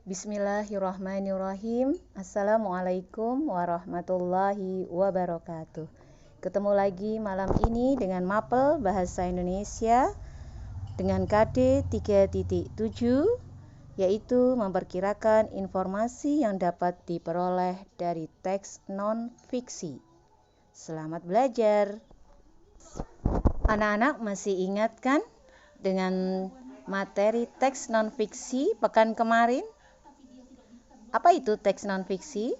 Bismillahirrahmanirrahim. Assalamualaikum warahmatullahi wabarakatuh. Ketemu lagi malam ini dengan Mapel Bahasa Indonesia dengan KD 3.7, yaitu memperkirakan informasi yang dapat diperoleh dari teks non-fiksi. Selamat belajar. Anak-anak masih ingat kan dengan materi teks non-fiksi pekan kemarin? Apa itu teks non-fiksi?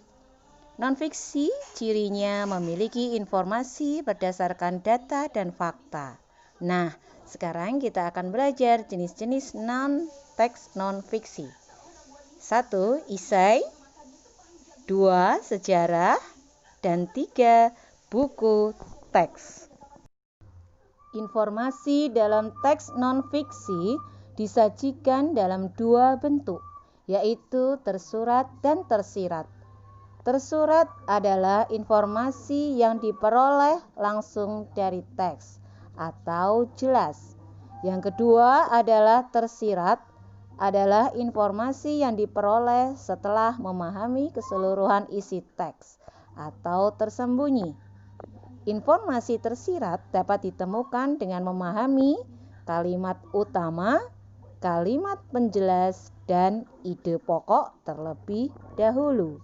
Non-fiksi cirinya memiliki informasi berdasarkan data dan fakta. Nah, sekarang kita akan belajar jenis-jenis teks non-fiksi. 1. Esai, 2. Sejarah, dan 3. Buku teks. Informasi dalam teks non-fiksi disajikan dalam dua bentuk, yaitu tersurat dan tersirat. Tersurat adalah informasi yang diperoleh langsung dari teks atau jelas. Yang kedua adalah tersirat, adalah informasi yang diperoleh setelah memahami keseluruhan isi teks atau tersembunyi. Informasi tersirat dapat ditemukan dengan memahami kalimat utama, kalimat penjelas, dan ide pokok terlebih dahulu.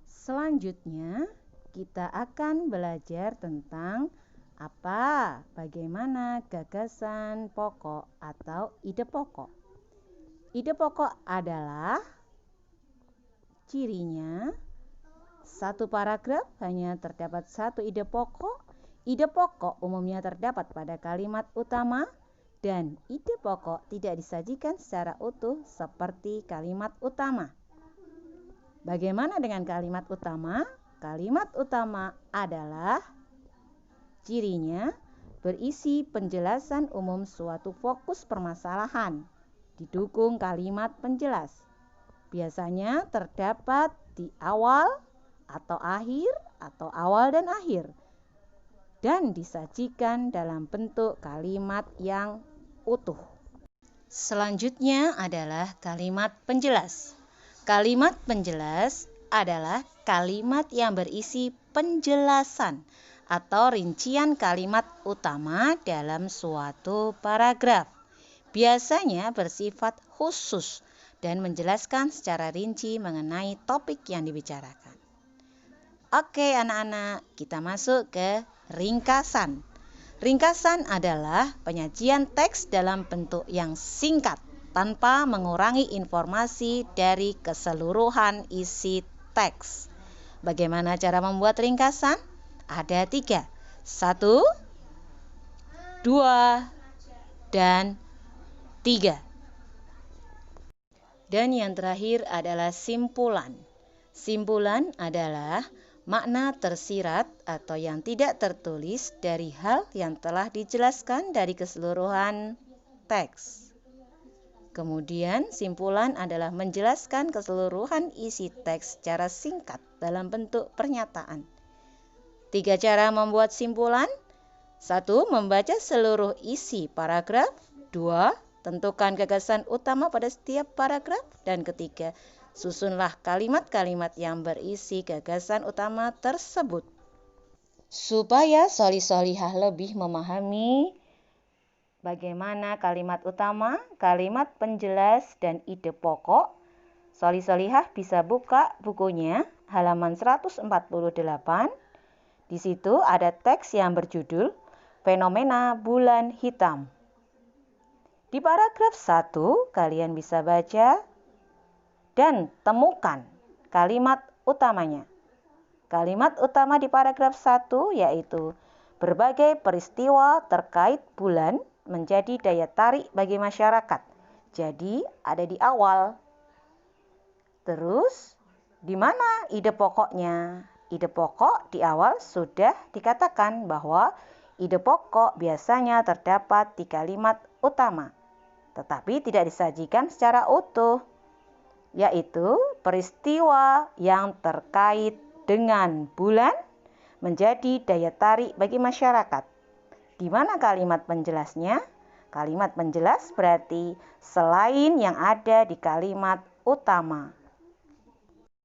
Selanjutnya, kita akan belajar tentang bagaimana gagasan pokok atau ide pokok. Ide pokok adalah cirinya satu paragraf hanya terdapat satu ide pokok. Ide pokok umumnya terdapat pada kalimat utama, dan ide pokok tidak disajikan secara utuh seperti kalimat utama. Bagaimana dengan kalimat utama? Kalimat utama adalah cirinya berisi penjelasan umum suatu fokus permasalahan, didukung kalimat penjelas. Biasanya terdapat di awal atau akhir atau awal dan akhir, dan disajikan dalam bentuk kalimat yang utuh. Selanjutnya adalah kalimat penjelas. Kalimat penjelas adalah kalimat yang berisi penjelasan atau rincian kalimat utama dalam suatu paragraf. Biasanya bersifat khusus dan menjelaskan secara rinci mengenai topik yang dibicarakan. Oke anak-anak, kita masuk ke ringkasan. Ringkasan adalah penyajian teks dalam bentuk yang singkat tanpa mengurangi informasi dari keseluruhan isi teks. Bagaimana cara membuat ringkasan? Ada 3. 1, 2, dan 3. Dan yang terakhir adalah simpulan. Simpulan adalah makna tersirat atau yang tidak tertulis dari hal yang telah dijelaskan dari keseluruhan teks. Kemudian simpulan adalah menjelaskan keseluruhan isi teks secara singkat dalam bentuk pernyataan. 3 cara membuat simpulan. 1. Membaca seluruh isi paragraf. 2. Tentukan gagasan utama pada setiap paragraf. Dan ketiga, susunlah kalimat-kalimat yang berisi gagasan utama tersebut. Supaya soli-solihah lebih memahami bagaimana kalimat utama, kalimat penjelas, dan ide pokok, soli-solihah bisa buka bukunya halaman 148. Di situ ada teks yang berjudul Fenomena Bulan Hitam. Di paragraf 1, kalian bisa baca dan temukan kalimat utamanya. Kalimat utama di paragraf 1 yaitu berbagai peristiwa terkait bulan menjadi daya tarik bagi masyarakat. Jadi ada di awal. Terus di mana ide pokoknya? Ide pokok di awal sudah dikatakan bahwa ide pokok biasanya terdapat di kalimat utama, tetapi tidak disajikan secara utuh, yaitu peristiwa yang terkait dengan bulan menjadi daya tarik bagi masyarakat. Di mana kalimat penjelasnya? Kalimat penjelas berarti selain yang ada di kalimat utama.